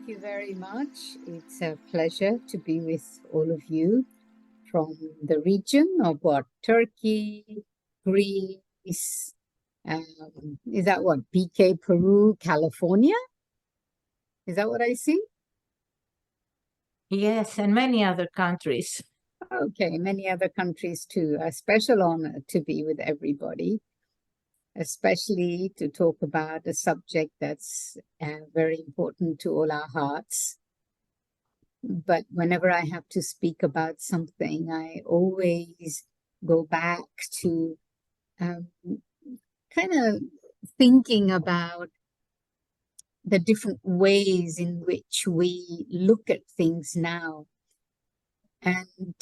you very much. It's a pleasure to be with all of you from the region of Turkey, Greece, is that BK, Peru, California? Is that what I see? Yes, and many other countries. Okay, many other countries too. A special honor to be with everybody, especially to talk about a subject that's very important to all our hearts. But whenever I have to speak about something, I always go back to kind of thinking about the different ways in which we look at things now. And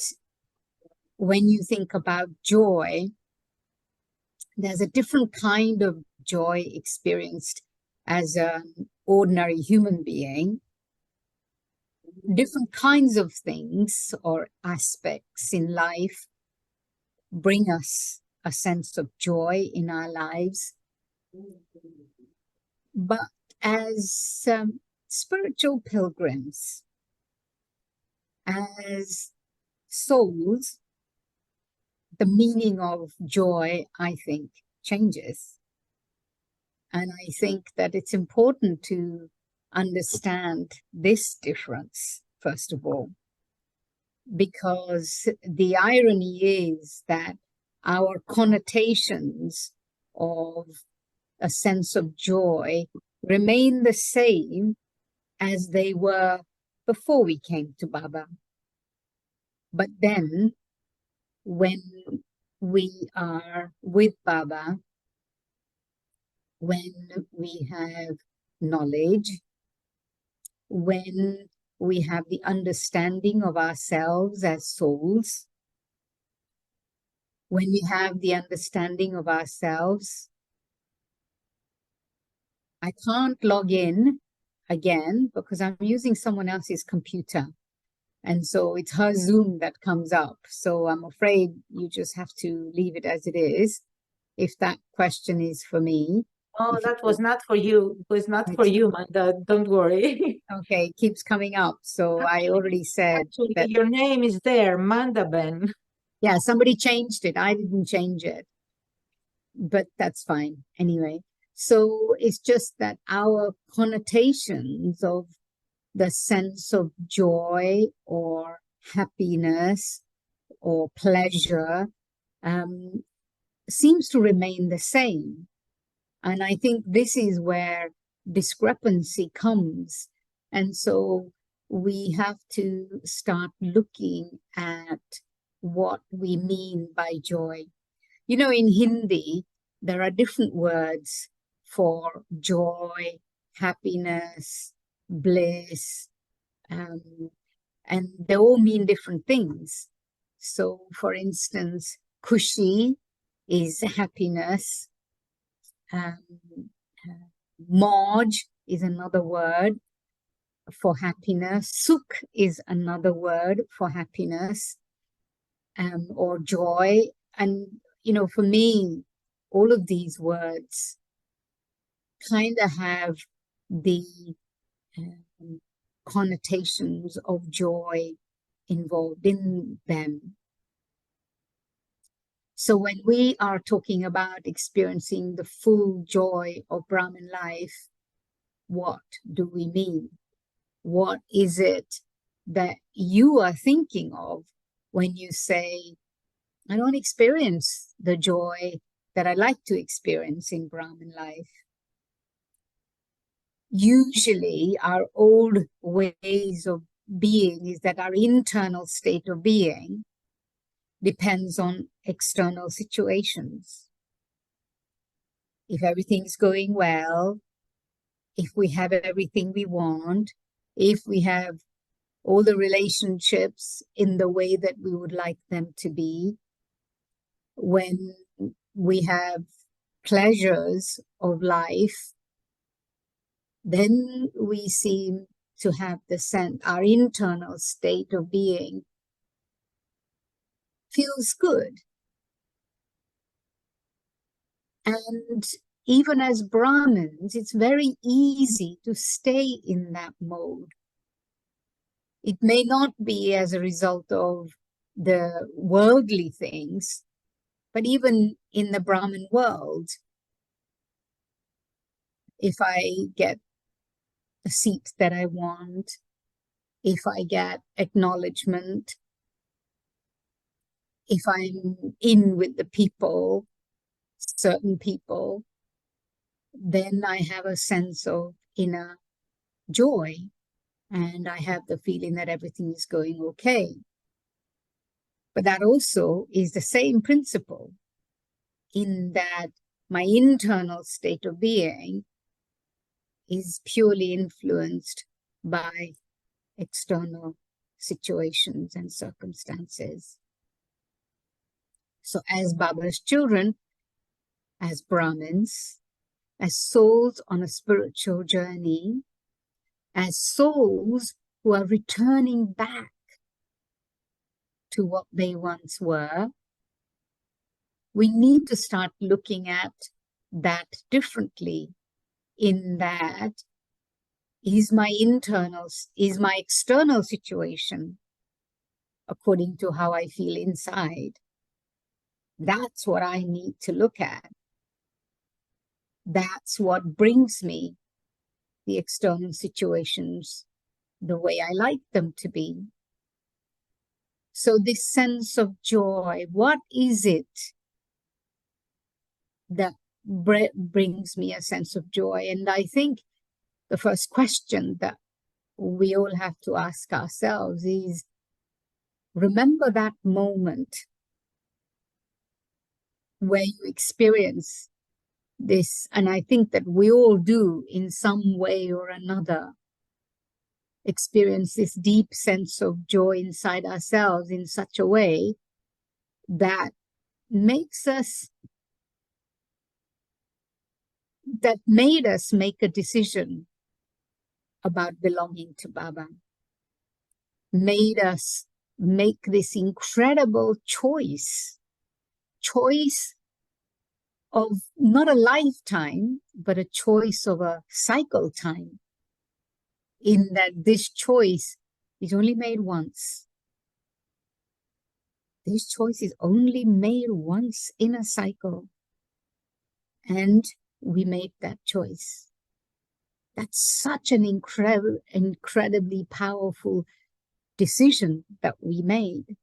when you think about joy, there's a different kind of joy experienced as an ordinary human being. Different kinds of things or aspects in life bring us a sense of joy in our lives. But as spiritual pilgrims, as souls, the meaning of joy, I think, changes. And I think that it's important to understand this difference, first of all, because the irony is that our connotations of a sense of joy remain the same as they were before we came to Baba. But then, when we are with Baba, when we have knowledge, when we have the understanding of ourselves as souls, when we have the understanding of ourselves, I can't log in again because I'm using someone else's computer. And so it's her Zoom that comes up. So I'm afraid you just have to leave it as it is. If that question is for me. Oh, that was not for you. It was not for you, Manda. Don't worry. Okay, it keeps coming up. So I already said that your name is there, Manda Ben. Yeah, somebody changed it. I didn't change it. But that's fine. Anyway, so it's just that our connotations of the sense of joy or happiness or pleasure seems to remain the same. And I think this is where discrepancy comes. And so we have to start looking at what we mean by joy. You know, in Hindi, there are different words for joy, happiness, bliss, and they all mean different things. So, for instance, khushi is happiness. Mauj is another word for happiness. Sukh is another word for happiness or joy. And, you know, for me, all of these words kind of have the connotations of joy involved in them. So when we are talking about experiencing the full joy of Brahmin life, what do we mean? What is it that you are thinking of when you say, I don't experience the joy that I like to experience in Brahmin life? Usually our old ways of being is that our internal state of being depends on external situations. If everything's going well, if we have everything we want, if we have all the relationships in the way that we would like them to be, when we have pleasures of life, then we seem to have the sense, our internal state of being feels good. And even as Brahmins, it's very easy to stay in that mode It may not be as a result of the worldly things, but even in the Brahmin world, if I get a seat that I want, if I get acknowledgement, if I'm in with the people, certain people, then I have a sense of inner joy, and I have the feeling that everything is going okay. But that also is the same principle, in that my internal state of being is purely influenced by external situations and circumstances. So as Baba's children, as Brahmins, as souls on a spiritual journey, as souls who are returning back to what they once were, we need to start looking at that differently, in that is my external situation according to how I feel inside? That's what I need to look at. That's what brings me the external situations the way I like them to be. So this sense of joy, what is it that brings me a sense of joy? And I think the first question that we all have to ask ourselves is, remember that moment where you experience this, and I think that we all do in some way or another, experience this deep sense of joy inside ourselves in such a way that makes us, that made us make a decision about belonging to Baba, made us make this incredible choice of not a lifetime, but a choice of a cycle time, in that this choice is only made once. This choice is only made once in a cycle, and we made that choice. That's such an incredibly powerful decision that we made.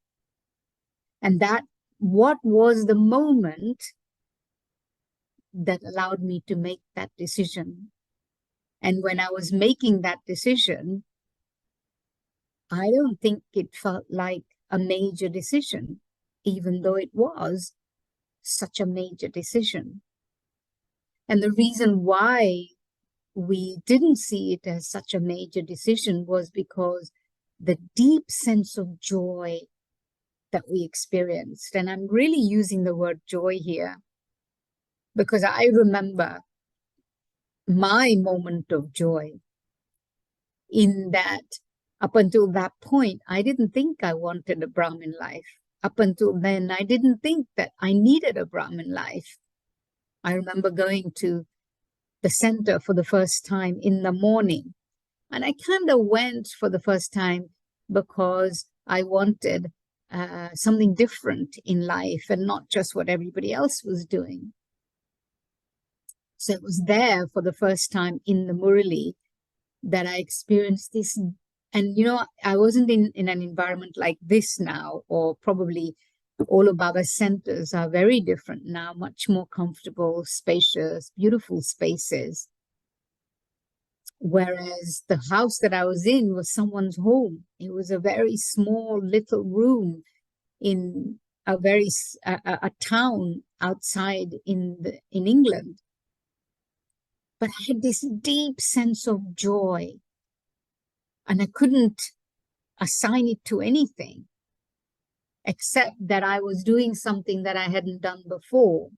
And that, what was the moment that allowed me to make that decision? And when I was making that decision, I don't think it felt like a major decision, even though it was such a major decision. And the reason why we didn't see it as such a major decision was because the deep sense of joy that we experienced, and I'm really using the word joy here because I remember my moment of joy, in that up until that point, I didn't think I wanted a Brahmin life. Up until then, I didn't think that I needed a Brahmin life. I remember going to the center for the first time in the morning, and I kind of went for the first time because I wanted something different in life and not just what everybody else was doing. So it was there for the first time in the Murali that I experienced this. And, you know, I wasn't in an environment like this now, or probably all of Baba's centers are very different now, much more comfortable, spacious, beautiful spaces. Whereas the house that I was in was someone's home. It was a very small little room in a town outside in England. But I had this deep sense of joy, and I couldn't assign it to anything except that I was doing something that I hadn't done before,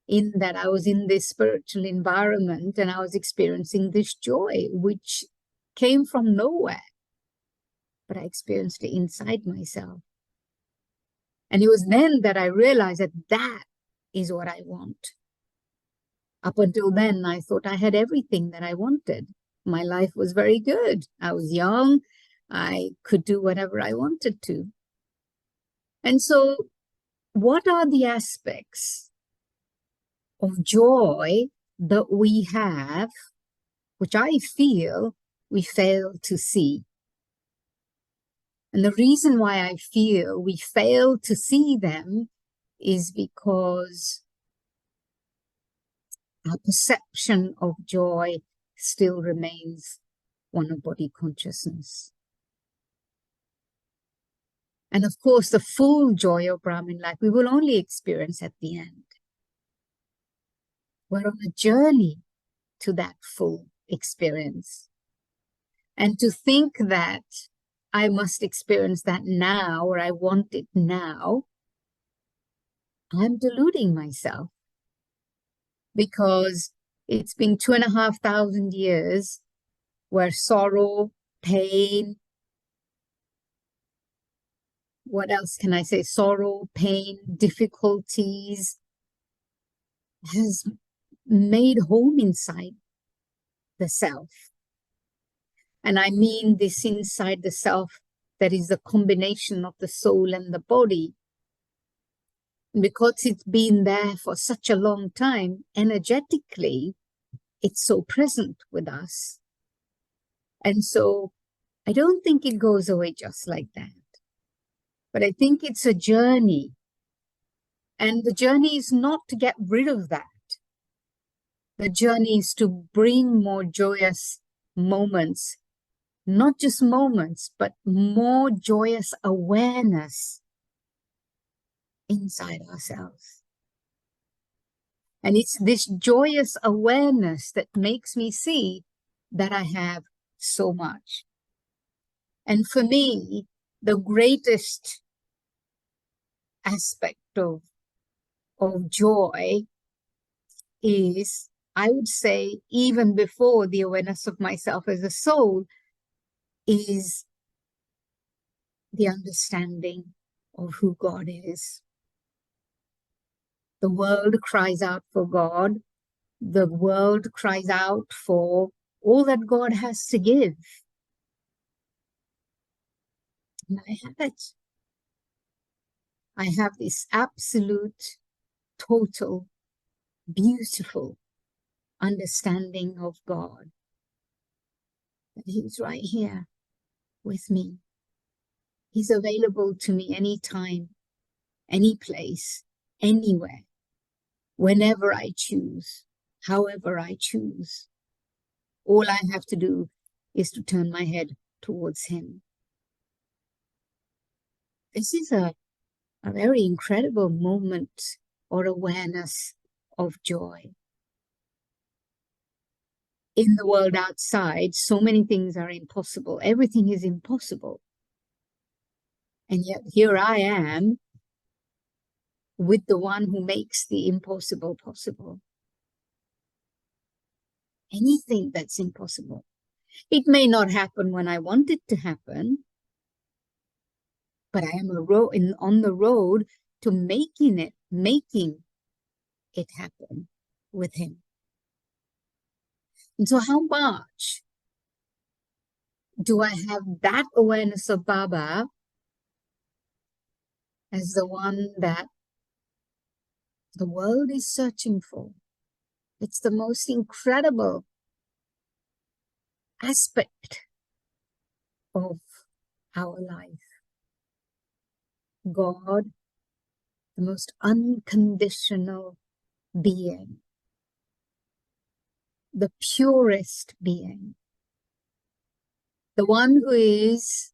in that I was in this spiritual environment and I was experiencing this joy, which came from nowhere, but I experienced it inside myself. And it was then that I realized that that is what I want. Up until then, I thought I had everything that I wanted. My life was very good. I was young. I could do whatever I wanted to. And so, what are the aspects of joy that we have, which I feel we fail to see? And the reason why I feel we fail to see them is because our perception of joy still remains one of body consciousness. And of course, the full joy of Brahmin life, we will only experience at the end. We're on a journey to that full experience. And to think that I must experience that now, or I want it now, I'm deluding myself. Because it's been 2,500 years where sorrow, pain, what else can I say? Sorrow, pain, difficulties has made home inside the self. And I mean this inside the self that is the combination of the soul and the body. Because it's been there for such a long time, energetically, it's so present with us. And so I don't think it goes away just like that. But I think it's a journey. And the journey is not to get rid of that. The journey is to bring more joyous moments, not just moments, but more joyous awareness inside ourselves. And it's this joyous awareness that makes me see that I have so much. And for me, the greatest aspect of joy is, I would say, even before the awareness of myself as a soul, is the understanding of who God is. The world cries out for God. The world cries out for all that God has to give. And I have it. I have this absolute, total, beautiful understanding of God. That He's right here with me. He's available to me anytime, any place, anywhere, whenever I choose, however I choose. All I have to do is to turn my head towards Him. This is a very incredible moment or awareness of joy. In the world outside, so many things are impossible. Everything is impossible. And yet here I am with the one who makes the impossible possible. Anything that's impossible. It may not happen when I want it to happen, but I am on the road to making it happen with Him. And so how much do I have that awareness of Baba as the one that the world is searching for? It's the most incredible aspect of our life. God, the most unconditional being, the purest being, the one who is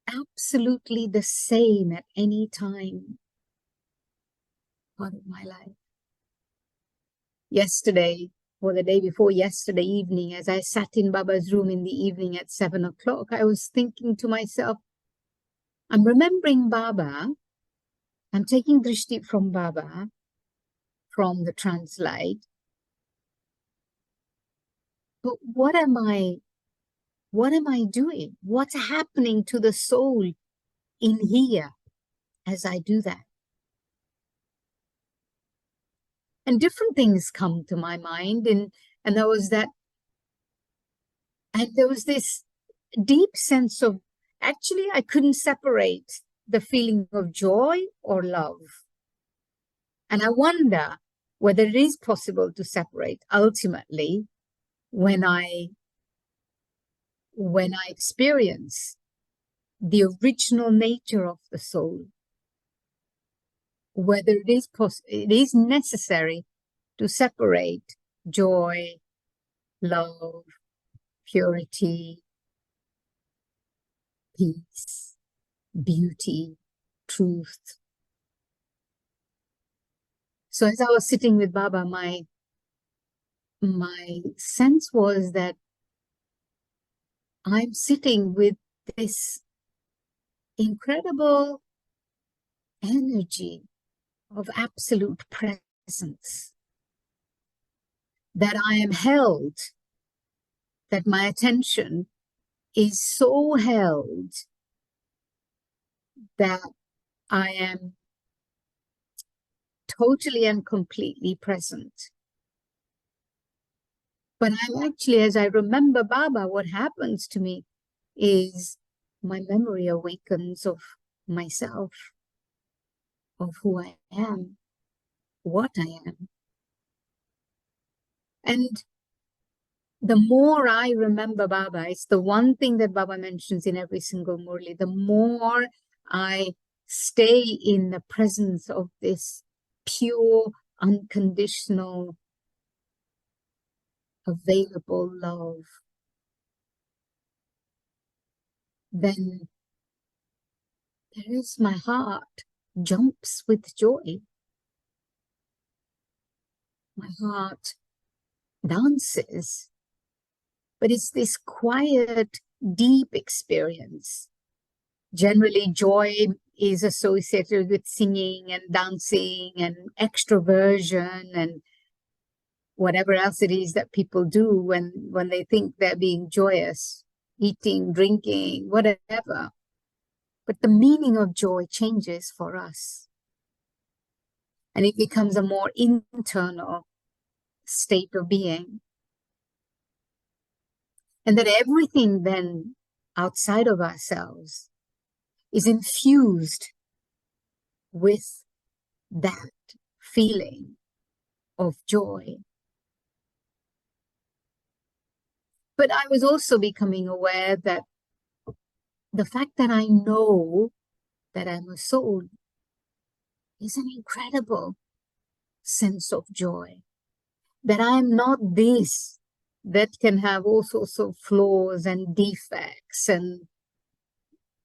absolutely the same at any time, part of my life. Yesterday, or the day before yesterday evening, as I sat in Baba's room in the evening at 7 o'clock, I was thinking to myself, I'm remembering Baba, I'm taking drishti from Baba, from the translate, but what am I doing? What's happening to the soul in here as I do that? And different things come to my mind, and there was this deep sense of, actually, I couldn't separate the feeling of joy or love. And I wonder whether it is possible to separate ultimately when I experience the original nature of the soul, whether it is necessary to separate joy, love, purity, peace, beauty, truth. So as I was sitting with Baba, my sense was that I'm sitting with this incredible energy of absolute presence, that I am held, that my attention is so held that I am totally and completely present. But I'm actually, as I remember Baba, what happens to me is my memory awakens of myself, of who I am, what I am. And the more I remember Baba, it's the one thing that Baba mentions in every single Murli, the more I stay in the presence of this pure, unconditional, available love, then there is, my heart jumps with joy. My heart dances, but it's this quiet, deep experience. Generally, joy is associated with singing and dancing and extroversion and whatever else it is that people do when they think they're being joyous, eating, drinking, whatever. But the meaning of joy changes for us. And it becomes a more internal state of being. And that everything then outside of ourselves is infused with that feeling of joy. But I was also becoming aware that the fact that I know that I'm a soul is an incredible sense of joy. That I'm not this that can have all sorts of flaws and defects and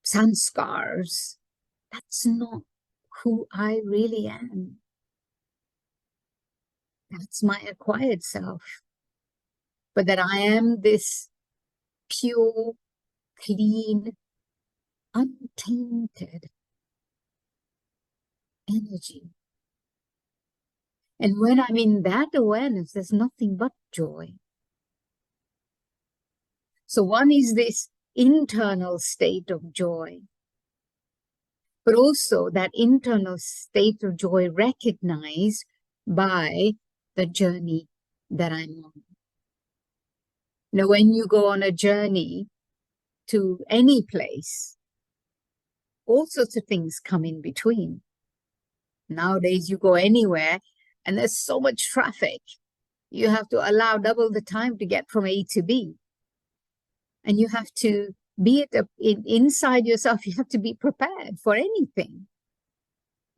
sanskars. That's not who I really am. That's my acquired self. But that I am this pure, clean, untainted energy. And when I'm in that awareness, there's nothing but joy. So one is this internal state of joy, but also that internal state of joy recognized by the journey that I'm on. Now, when you go on a journey to any place, all sorts of things come in between. Nowadays, you go anywhere and there's so much traffic. You have to allow double the time to get from A to B. And you have to be inside yourself, you have to be prepared for anything.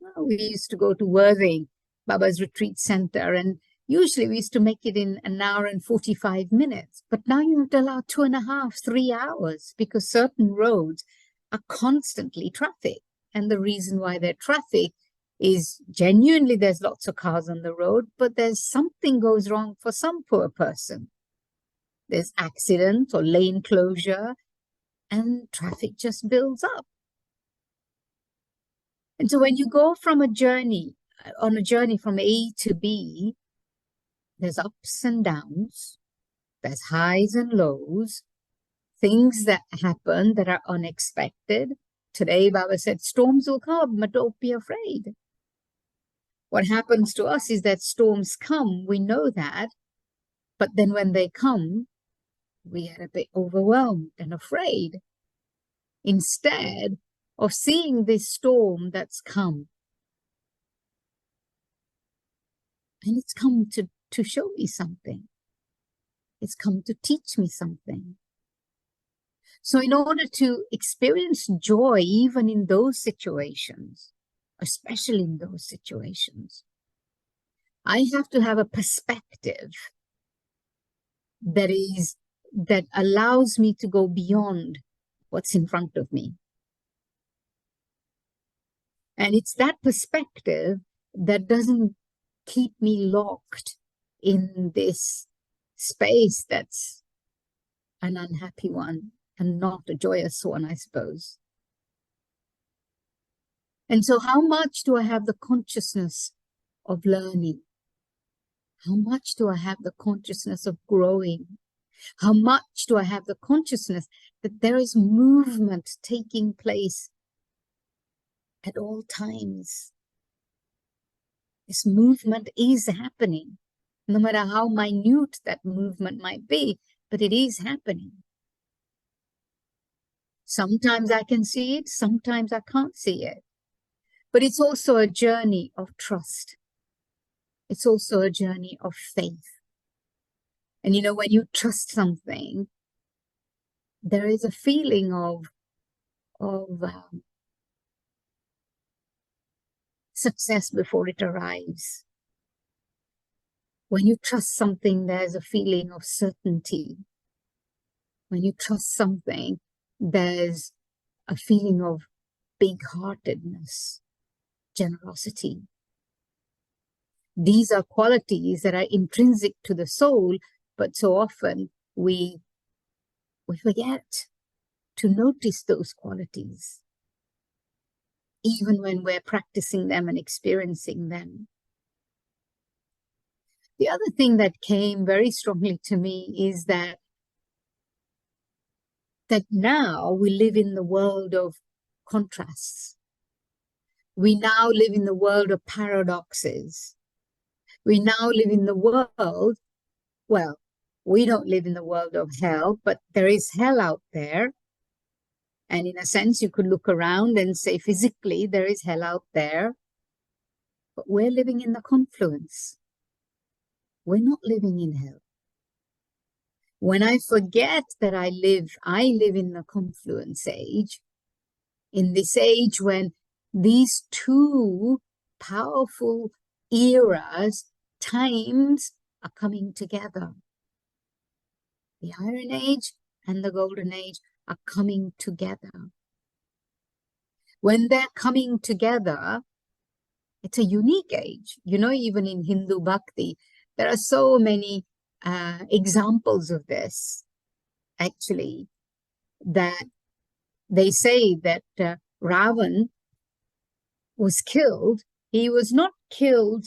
Well, we used to go to Worthing, Baba's retreat center, and usually we used to make it in an hour and 45 minutes. But now you have to allow 2.5, 3 hours because certain roads are constantly traffic. And the reason why they're traffic is genuinely there's lots of cars on the road, but there's something goes wrong for some poor person. There's accidents or lane closure, and traffic just builds up. And so when you go from on a journey from A to B, there's ups and downs, there's highs and lows, things that happen that are unexpected. Today, Baba said, storms will come, but don't be afraid. What happens to us is that storms come, we know that, but then when they come, we get a bit overwhelmed and afraid instead of seeing this storm that's come. And it's come to show me something. It's come to teach me something. So in order to experience joy, even in those situations, especially in those situations, I have to have a perspective that allows me to go beyond what's in front of me. And it's that perspective that doesn't keep me locked in this space that's an unhappy one and not a joyous one, I suppose. And so how much do I have the consciousness of learning? How much do I have the consciousness of growing? How much do I have the consciousness that there is movement taking place at all times? This movement is happening, no matter how minute that movement might be, but it is happening. Sometimes I can see it, sometimes I can't see it. But it's also a journey of trust. It's also a journey of faith. And you know, when you trust something, there is a feeling of success before it arrives. When you trust something, there's a feeling of certainty. When you trust something, there's a feeling of big-heartedness, generosity. These are qualities that are intrinsic to the soul, but so often we forget to notice those qualities, even when we're practicing them and experiencing them. The other thing that came very strongly to me is that now we live in the world of contrasts. We now live in the world of paradoxes. We now live in the world, well, we don't live in the world of hell, but there is hell out there. And in a sense, you could look around and say physically there is hell out there. But we're living in the confluence. We're not living in hell. When I forget that I live in the confluence age, in this age when these two powerful eras, times are coming together. The Iron Age and the Golden Age are coming together. When they're coming together, it's a unique age. You know, even in Hindu Bhakti, there are so many examples of this, actually, that they say that Ravan was killed. He was not killed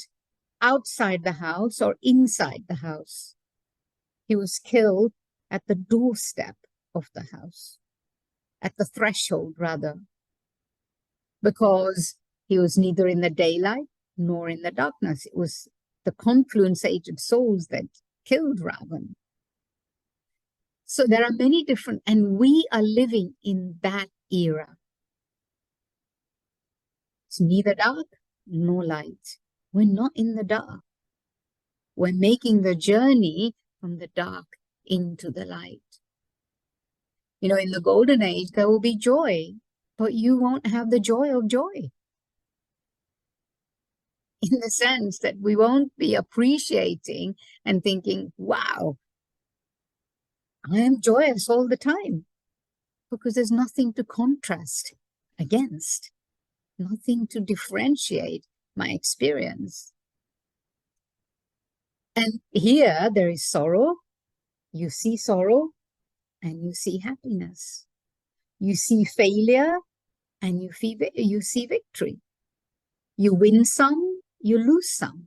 outside the house or inside the house. He was killed at the doorstep of the house, at the threshold, rather, because he was neither in the daylight nor in the darkness. It was the confluence-aged souls that killed Ravan. So there are many different, and we are living in that era. It's neither dark nor light. We're not in the dark. We're making the journey from the dark into the light. You know, in the Golden Age, there will be joy, but you won't have the joy of joy. In the sense that we won't be appreciating and thinking, wow, I am joyous all the time, because there's nothing to contrast against, nothing to differentiate my experience. And here there is sorrow. You see sorrow and you see happiness. You see failure and you see victory. You win some, you lose some.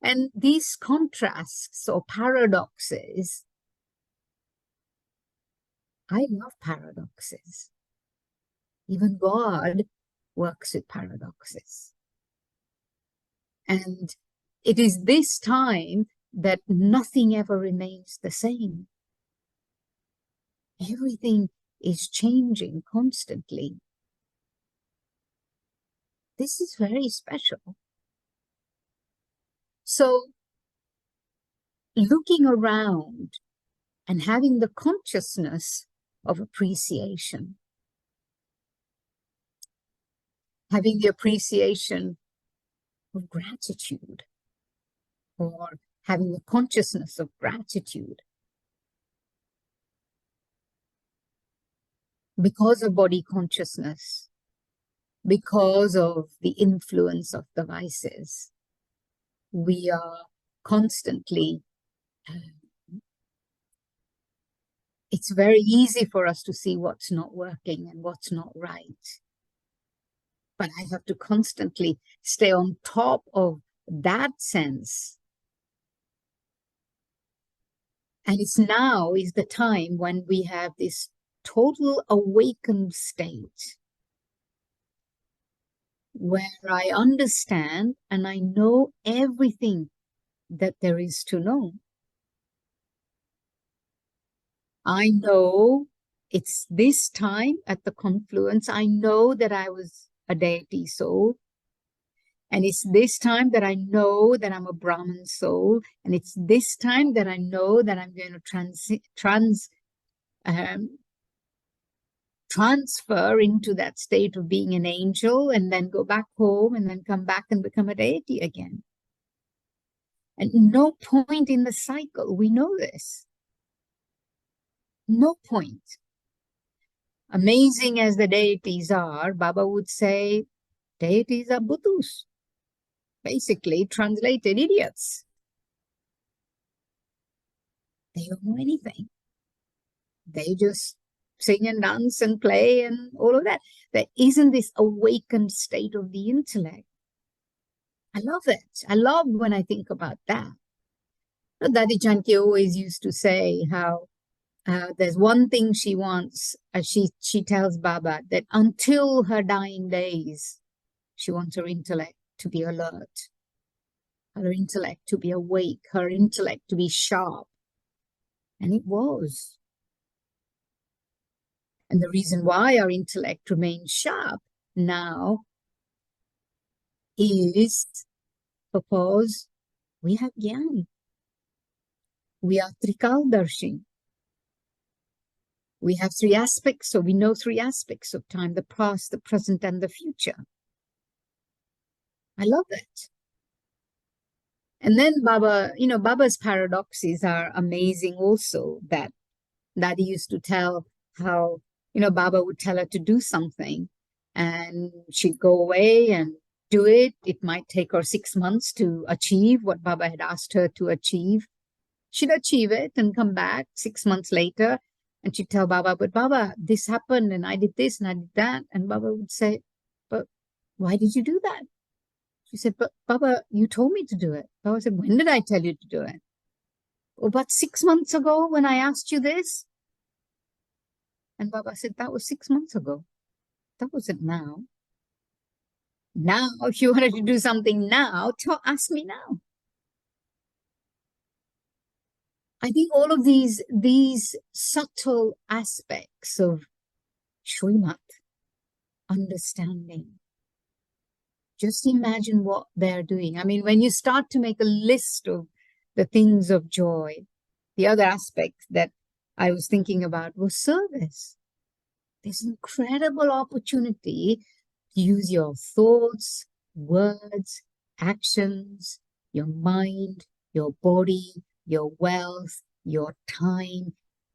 And these contrasts or paradoxes, I love paradoxes. Even God works with paradoxes. And it is this time that nothing ever remains the same. Everything is changing constantly. This is very special. So, looking around and having the consciousness of appreciation, having the appreciation of gratitude, or having the consciousness of gratitude, because of body consciousness, because of the influence of the vices, we are constantly, it's very easy for us to see what's not working and what's not right. But I have to constantly stay on top of that sense. And it's now is the time when we have this total awakened state where I understand and I know everything that there is to know. I know it's this time at the confluence. I know that I was a deity soul. And it's this time that I know that I'm a Brahmin soul. And it's this time that I know that I'm going to transfer into that state of being an angel and then go back home and then come back and become a deity again. And no point in the cycle, we know this. No point. Amazing as the deities are, Baba would say, deities are Buddhas. Basically, translated idiots. They don't know anything. They just sing and dance and play and all of that. There isn't this awakened state of the intellect. I love it. I love when I think about that. Dadi Janki always used to say how there's one thing she wants. She tells Baba that until her dying days, she wants her intellect to be alert, her intellect to be awake, her intellect to be sharp. And it was. And the reason why our intellect remains sharp now is because we have Gyan. We are Trikaldarshi. We have three aspects, so we know three aspects of time, the past, the present, and the future. I love that. And then Baba, Baba's paradoxes are amazing also, that he used to tell how, Baba would tell her to do something and she'd go away and do it. It might take her 6 months to achieve what Baba had asked her to achieve. She'd achieve it and come back 6 months later and she'd tell Baba, but Baba, this happened and I did this and I did that. And Baba would say, but why did you do that? She said, but Baba, you told me to do it. Baba said, when did I tell you to do it? Oh, about 6 months ago when I asked you this. And Baba said, that was 6 months ago. That wasn't now. Now, if you wanted to do something now, ask me now. I think all of these subtle aspects of Srimat, understanding, just imagine what they're doing. I mean, when you start to make a list of the things of joy, the other aspect that I was thinking about was service. There's incredible opportunity to use your thoughts, words, actions, your mind, your body, your wealth, your time,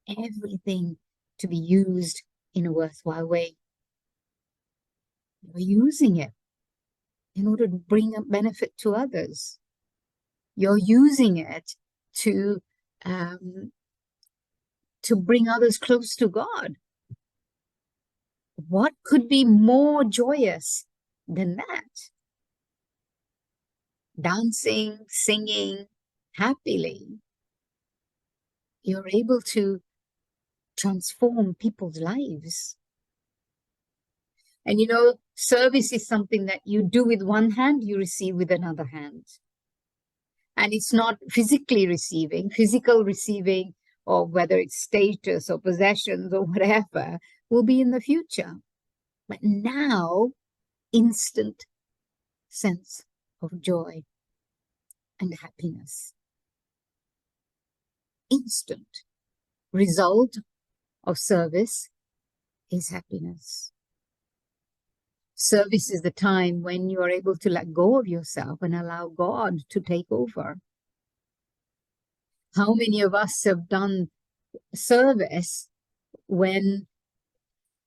everything to be used in a worthwhile way. You're using it in order to bring a benefit to others. You're using it to bring others close to God. What could be more joyous than that? Dancing, singing happily, you're able to transform people's lives. And service is something that you do with one hand, you receive with another hand. And it's not physically receiving, physical receiving, or whether it's status or possessions or whatever, will be in the future. But now, instant sense of joy and happiness. Instant result of service is happiness. Service is the time when you are able to let go of yourself and allow God to take over. How many of us have done service when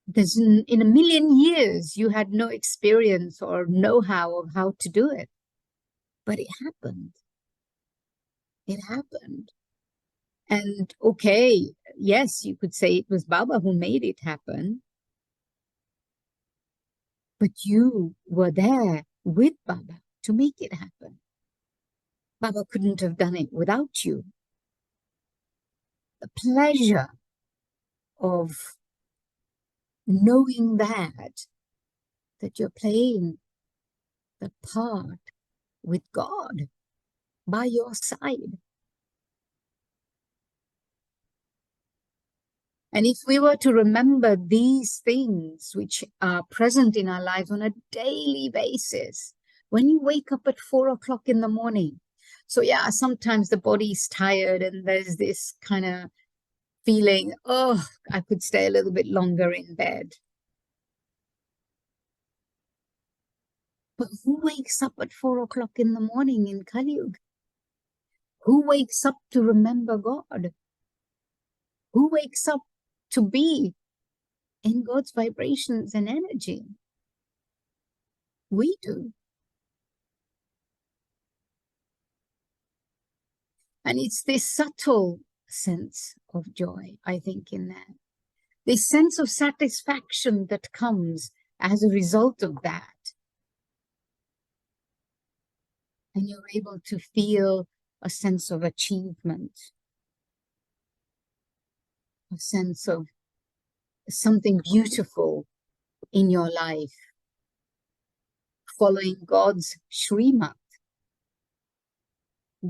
there's in a million years you had no experience or know-how of how to do it? But it happened. It happened. And okay, yes, you could say it was Baba who made it happen. But you were there with Baba to make it happen. Baba couldn't have done it without you. The pleasure of knowing that you're playing the part with God by your side. And if we were to remember these things which are present in our lives on a daily basis, when you wake up at 4 o'clock in the morning, so yeah, sometimes the body's tired and there's this kind of feeling, oh, I could stay a little bit longer in bed. But who wakes up at 4 o'clock in the morning in Kali Yuga? Who wakes up to remember God? Who wakes up to be in God's vibrations and energy? We do. And it's this subtle sense of joy, I think, in that. This sense of satisfaction that comes as a result of that. And you're able to feel a sense of achievement, a sense of something beautiful in your life, following God's Srimat.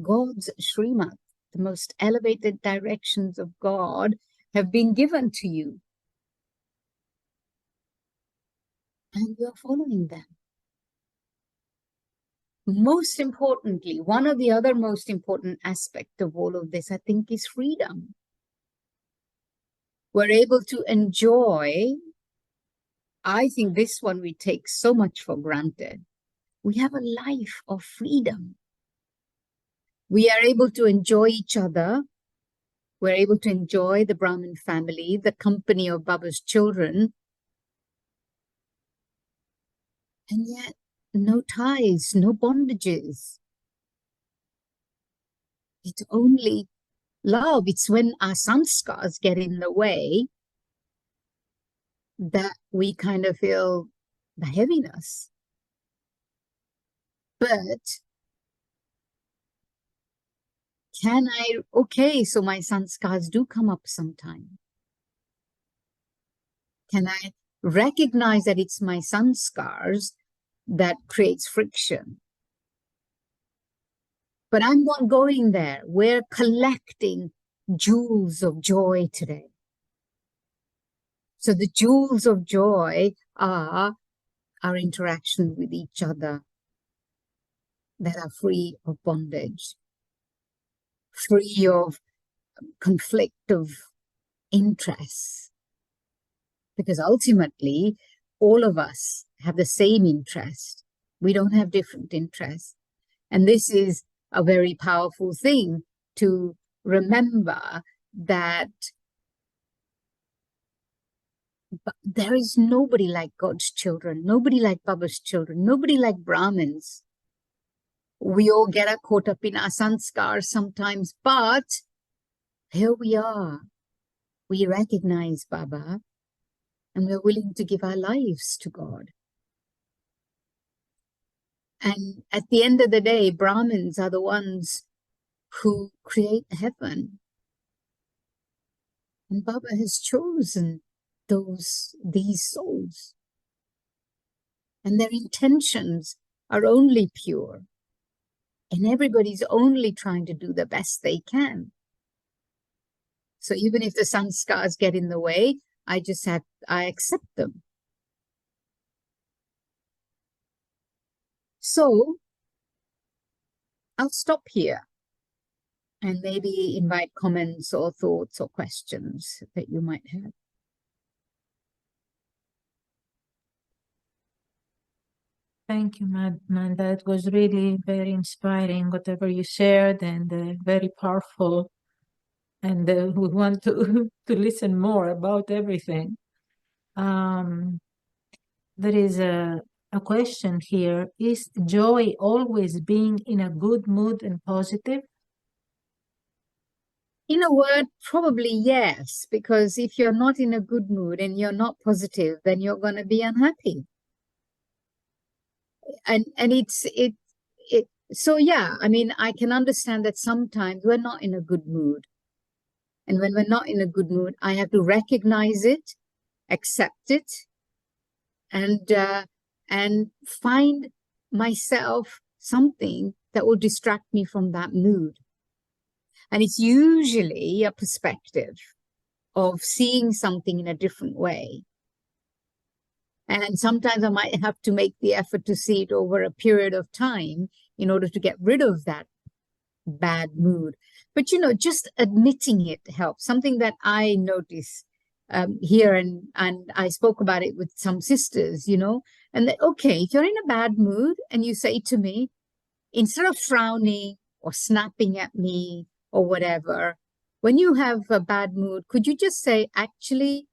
God's Srimat, the most elevated directions of God have been given to you. And you're following them. Most importantly, one of the other most important aspects of all of this, I think, is freedom. We're able to enjoy, I think this one we take so much for granted. We have a life of freedom. We are able to enjoy each other. We're able to enjoy the Brahmin family, the company of Baba's children. And yet, no ties, no bondages. It's only love. It's when our sanskars get in the way that we kind of feel the heaviness. But okay, so my sanskars do come up sometime. Can I recognize that it's my sanskars that creates friction? But I'm not going there. We're collecting jewels of joy today. So the jewels of joy are our interaction with each other that are free of bondage, free of conflict of interests. Because ultimately, all of us have the same interest. We don't have different interests. And this is a very powerful thing to remember, that there is nobody like God's children, nobody like Baba's children, nobody like Brahmins. We all get caught up in our sanskars sometimes, but here we are. We recognize Baba and we're willing to give our lives to God. And at the end of the day, Brahmins are the ones who create heaven. And Baba has chosen these souls. And their intentions are only pure. And everybody's only trying to do the best they can. So even if the sanskars get in the way, I accept them. So I'll stop here and maybe invite comments or thoughts or questions that you might have. Thank you, Manda. It was really very inspiring, whatever you shared, and very powerful. And we want to, to listen more about everything. There is a question here. Is joy always being in a good mood and positive? In a word, probably yes, because if you're not in a good mood and you're not positive, then you're going to be unhappy. And so yeah, I mean, I can understand that sometimes we're not in a good mood. And when we're not in a good mood, I have to recognize it, accept it, and find myself something that will distract me from that mood. And it's usually a perspective of seeing something in a different way. And sometimes I might have to make the effort to see it over a period of time in order to get rid of that bad mood. But, you know, just admitting it helps. Something that I notice here, and I spoke about it with some sisters, you know, and that, okay, if you're in a bad mood and you say to me, instead of frowning or snapping at me or whatever, when you have a bad mood, could you just say, actually,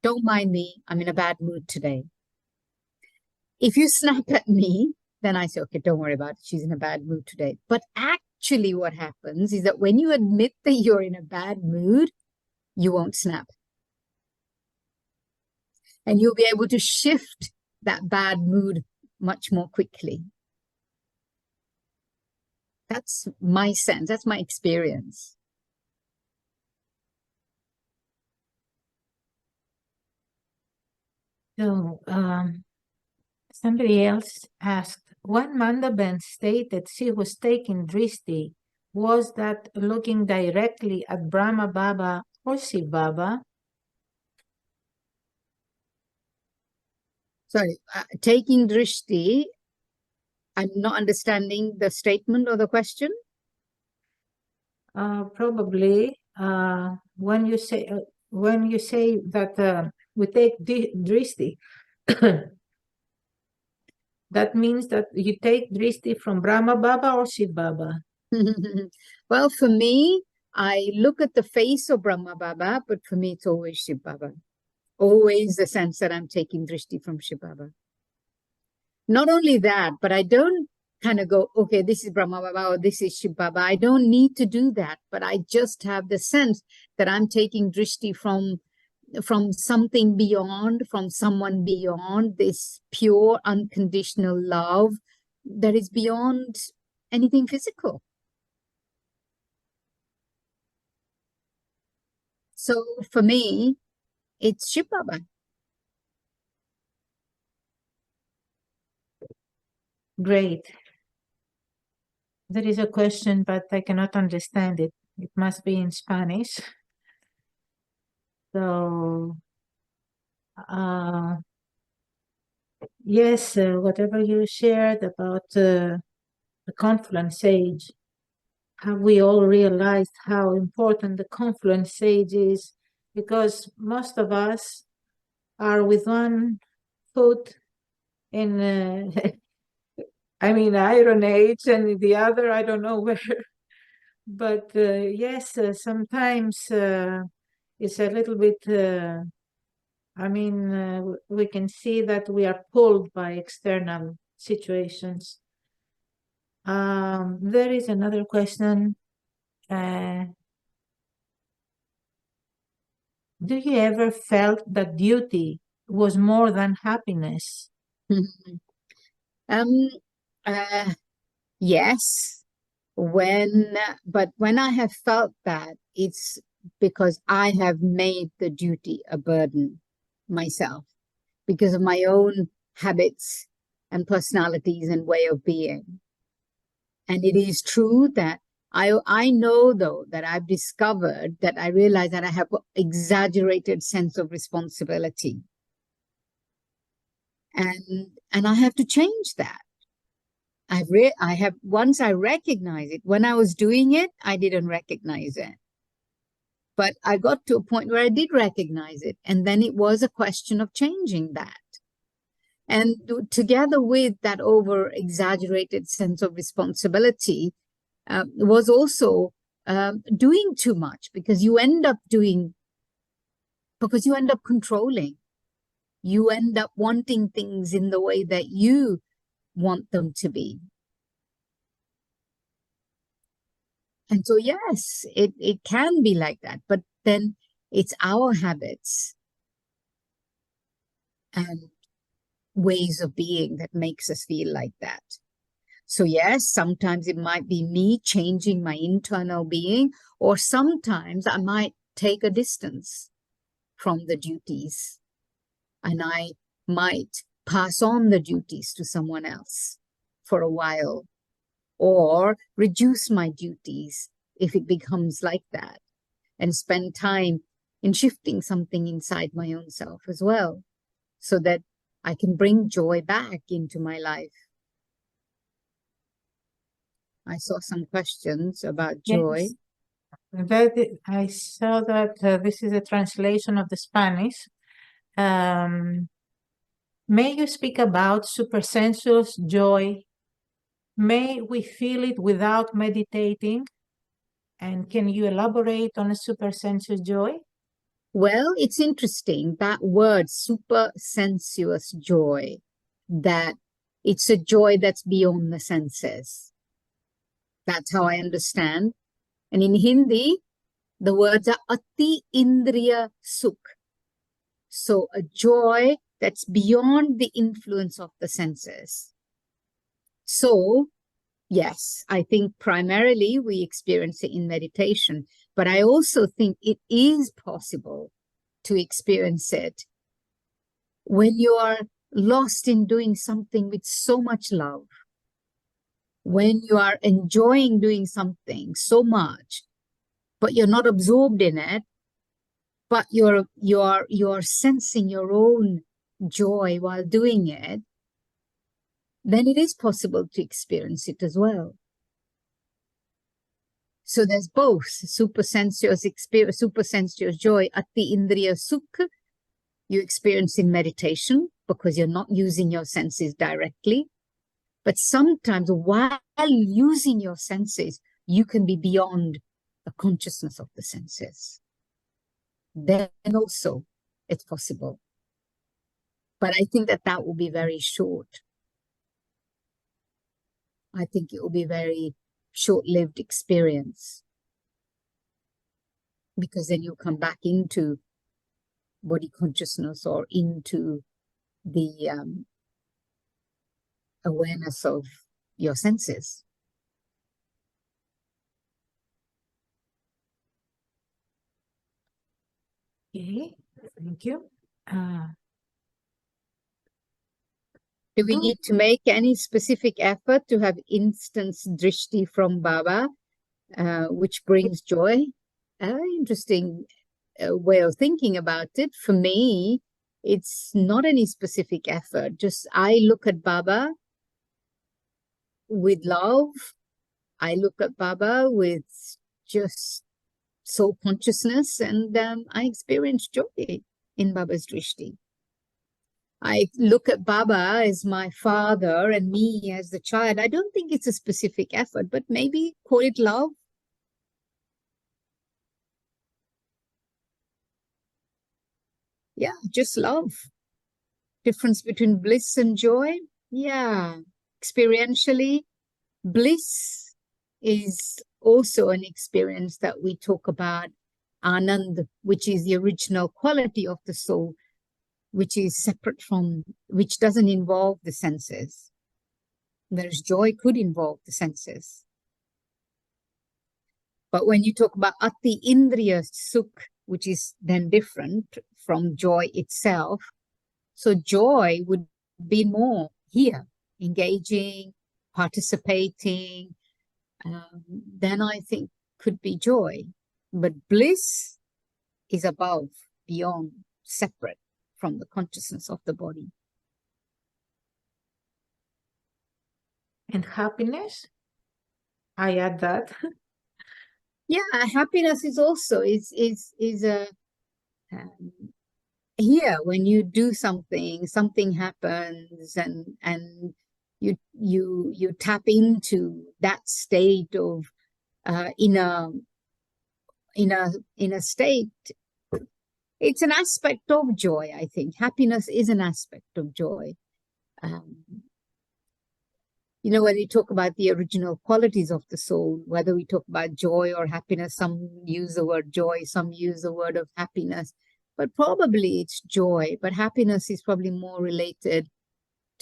don't mind me, I'm in a bad mood today. If you snap at me, then I say, okay, don't worry about it, she's in a bad mood today. But actually what happens is that when you admit that you're in a bad mood, you won't snap. And you'll be able to shift that bad mood much more quickly. That's my sense, that's my experience. So, somebody else asked, when Mandaben stated she was taking drishti, was that looking directly at Brahma Baba or Shiv Baba? Sorry, taking drishti, I'm not understanding the statement or the question. Probably when you say that we take drishti, that means that you take drishti from Brahma Baba or Shiv Baba. Well, for me, I look at the face of Brahma Baba, but for me, it's always Shiv Baba. Always the sense that I'm taking drishti from Shiv Baba. Not only that, but I don't kind of go, okay, this is Brahma Baba or this is Shiv Baba. I don't need to do that, but I just have the sense that I'm taking drishti from something beyond, from someone beyond, this pure, unconditional love that is beyond anything physical. So for me, it's Shiv Baba. Great. There is a question, but I cannot understand it. It must be in Spanish. So, yes, whatever you shared about the confluence sage, have we all realized how important the confluence sage is? Because most of us are with one foot in, I mean, Iron Age, and the other, I don't know where. But yes, sometimes it's a little bit, I mean, we can see that we are pulled by external situations. There is another question. Do you ever felt that duty was more than happiness? Yes, but when I have felt that, it's because I have made the duty a burden myself because of my own habits and personalities and way of being. And it is true that I know, though, that I've discovered that I realize that I have an exaggerated sense of responsibility. And I have to change that. I have, once I recognize it, when I was doing it, I didn't recognize it. But I got to a point where I did recognize it. And then it was a question of changing that. And together with that over exaggerated sense of responsibility was also doing too much, because you end up controlling. You end up wanting things in the way that you want them to be. And so, yes, it can be like that, but then it's our habits and ways of being that makes us feel like that. So yes, sometimes it might be me changing my internal being, or sometimes I might take a distance from the duties, and I might pass on the duties to someone else for a while, or reduce my duties if it becomes like that, and spend time in shifting something inside my own self as well, so that I can bring joy back into my life. I saw some questions about joy. Yes. I saw that this is a translation of the Spanish. May you speak about supersensuous joy? May we feel it without meditating? And can you elaborate on a supersensuous joy? Well, it's interesting, that word, supersensuous joy, that it's a joy that's beyond the senses. That's how I understand. And in Hindi, the words are ati indriya sukh. So a joy that's beyond the influence of the senses. So, yes, I think primarily we experience it in meditation, but I also think it is possible to experience it when you are lost in doing something with so much love, when you are enjoying doing something so much, but you're not absorbed in it, but you're sensing your own joy while doing it, then it is possible to experience it as well. So there's both supersensuous joy, ati indriya sukh, you experience in meditation because you're not using your senses directly. But sometimes while using your senses, you can be beyond the consciousness of the senses. Then also it's possible. But I think that will be very short. I think it will be very short-lived experience, because then you come back into body consciousness or into the awareness of your senses. Okay, thank you. Do we need to make any specific effort to have instant drishti from Baba, which brings joy? Interesting way of thinking about it. For me, it's not any specific effort. Just I look at Baba with love. I look at Baba with just soul consciousness, and I experience joy in Baba's drishti. I look at Baba as my father and me as the child. I don't think it's a specific effort, but maybe call it love. Yeah, just love. Difference between bliss and joy. Yeah, experientially, bliss is also an experience that we talk about, Anand, which is the original quality of the soul, which is separate from, which doesn't involve the senses. Whereas joy could involve the senses. But when you talk about ati indriya sukh, which is then different from joy itself, so joy would be more here, engaging, participating, then I think could be joy. But bliss is above, beyond, separate from the consciousness of the body. And happiness, I add that. Yeah, happiness is also is a um, here when you do something, something happens, and you tap into that state of in a state. It's an aspect of joy. I think happiness is an aspect of joy. Um, when you talk about the original qualities of the soul, whether we talk about joy or happiness, some use the word joy, some use the word of happiness, but probably it's joy. But happiness is probably more related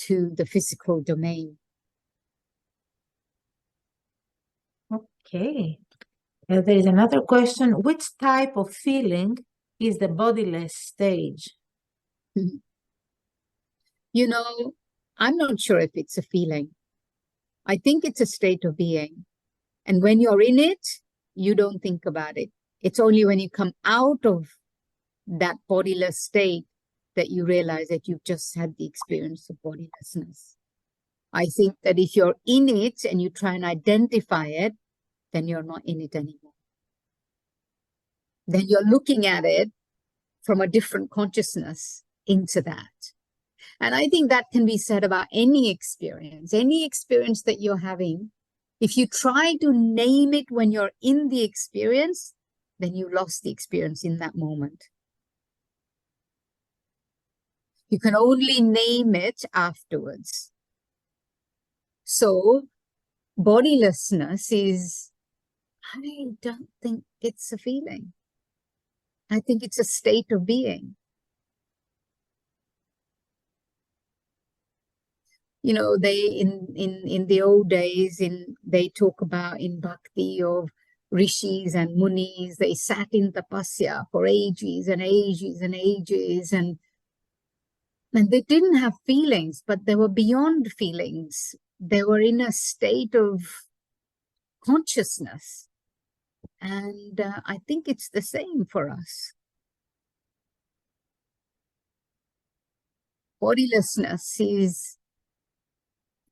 to the physical domain. Okay. There is another question. Which type of feeling is the bodiless stage? I'm not sure if it's a feeling. I think it's a state of being. And when you're in it, you don't think about it. It's only when you come out of that bodiless state that you realize that you've just had the experience of bodilessness. I think that if you're in it and you try and identify it, then you're not in it anymore. Then you're looking at it from a different consciousness into that. And I think that can be said about any experience that you're having. If you try to name it when you're in the experience, then you lost the experience in that moment. You can only name it afterwards. So bodilessness is, I don't think it's a feeling. I think it's a state of being. They in the old days, they talk about in bhakti of rishis and munis. They sat in tapasya for ages and ages and ages, and they didn't have feelings, but they were beyond feelings. They were in a state of consciousness. And I think it's the same for us. Bodilessness is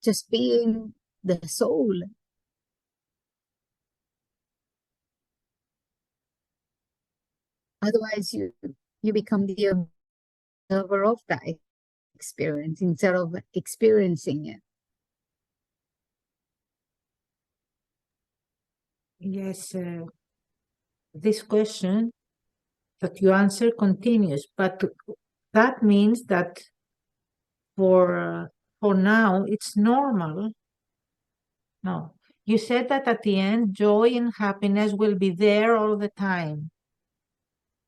just being the soul. Otherwise, you become the observer of that experience instead of experiencing it. Yes, this question that you answer continues, but that means that for now it's normal. No, you said that at the end, joy and happiness will be there all the time.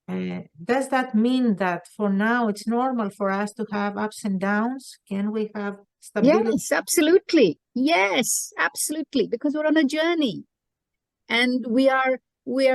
Does that mean that for now it's normal for us to have ups and downs? Can we have stability? Yes, absolutely. Yes, absolutely. Because we're on a journey and we are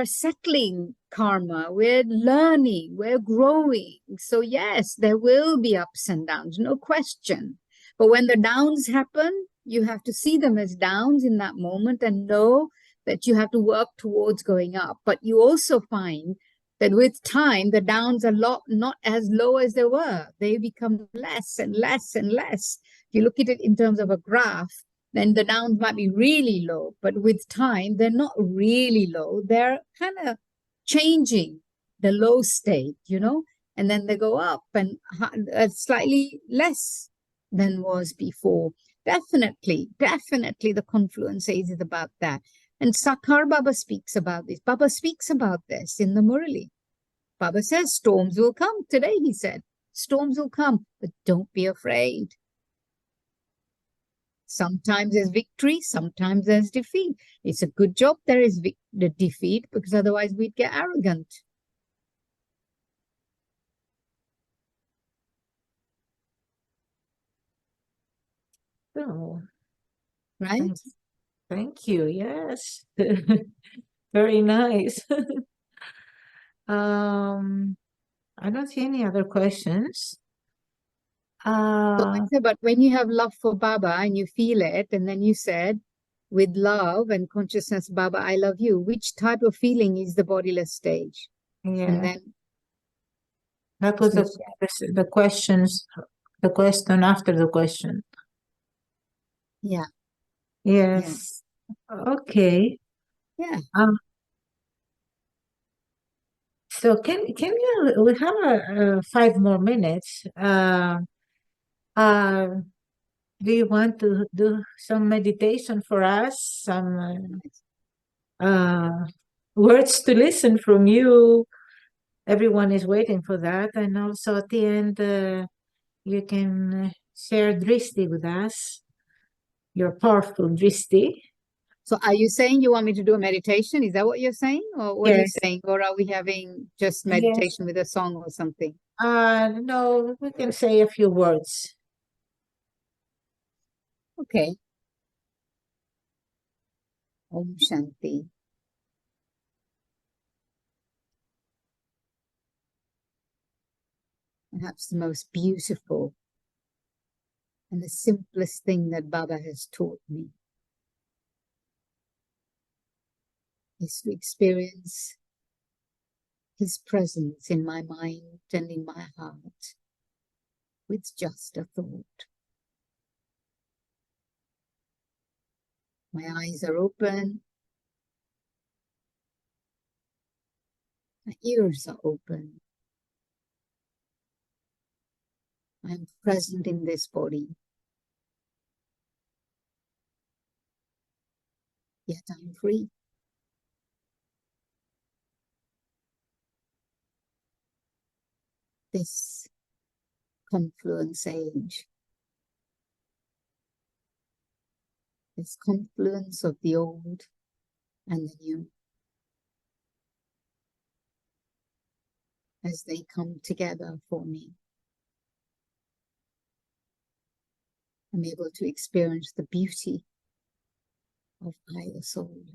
settling karma, we're learning, we're growing. So yes, there will be ups and downs, no question. But when the downs happen, you have to see them as downs in that moment and know that you have to work towards going up. But you also find that with time, the downs are not as low as they were. They become less and less and less. If you look at it in terms of a graph, then the downs might be really low, but with time, they're not really low. They're kind of changing the low state, and then they go up and slightly less than was before. Definitely the confluence is about that. And Sakhar Baba speaks about this. Baba speaks about this in the Murali. Baba says, storms will come. Today, he said, storms will come, but don't be afraid. Sometimes there's victory, sometimes there's defeat. It's a good job there is the defeat, because otherwise we'd get arrogant. Oh, right? Thank you. Yes. Very nice. I don't see any other questions. But when you have love for Baba and you feel it, and then you said, with love and consciousness, Baba, I love you. Which type of feeling is the bodiless stage? Yeah. And then That was the questions, the question after the question. yeah. Yes. Okay. Yeah. So can you, we have 5 more minutes. Do you want to do some meditation for us? Some words to listen from you? Everyone is waiting for that. And also at the end, you can share Drishti with us, your powerful Drishti. So are you saying you want me to do a meditation? Is that what you're saying? Or what are you Yes. saying? Or are we having just meditation with a song or something? No, we can say a few words. Okay. Om Shanti. Perhaps the most beautiful and the simplest thing that Baba has taught me is to experience his presence in my mind and in my heart with just a thought. My eyes are open. My ears are open. I'm present in this body. Yet I'm free. This confluence age, this confluence of the old and the new, as they come together for me, I'm able to experience the beauty of higher soul,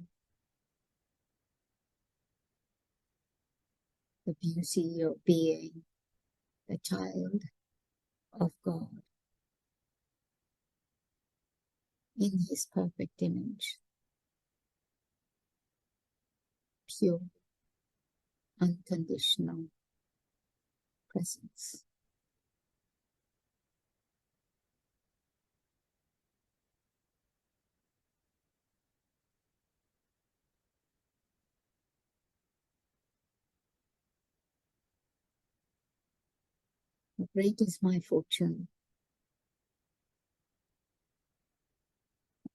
the beauty of being the child of God in his perfect image, pure, unconditional presence. Great is my fortune.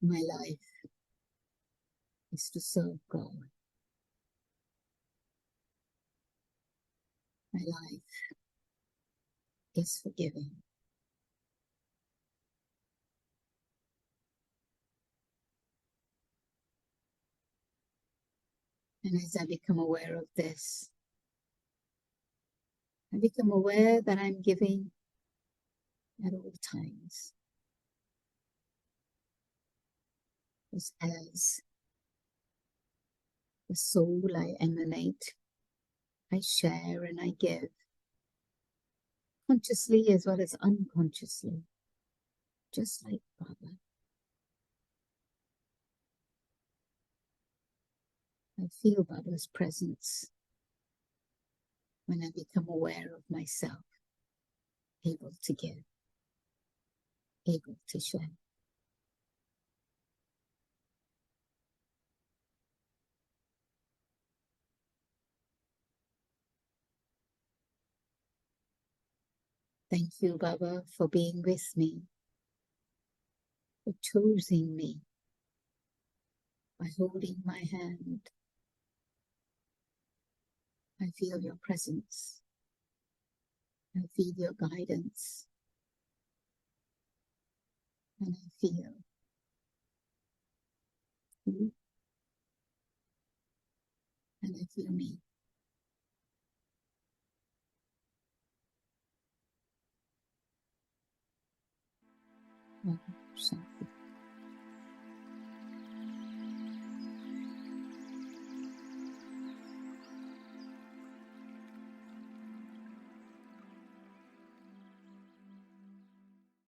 My life is to serve God. My life is forgiving. And as I become aware of this, I become aware that I'm giving at all times. As the soul I emanate, I share and I give, consciously as well as unconsciously, just like Baba. I feel Baba's presence when I become aware of myself, able to give, able to share. Thank you, Baba, for being with me, for choosing me, by holding my hand. I feel your presence. I feel your guidance. And I feel you. And I feel me. Oh, Shanti.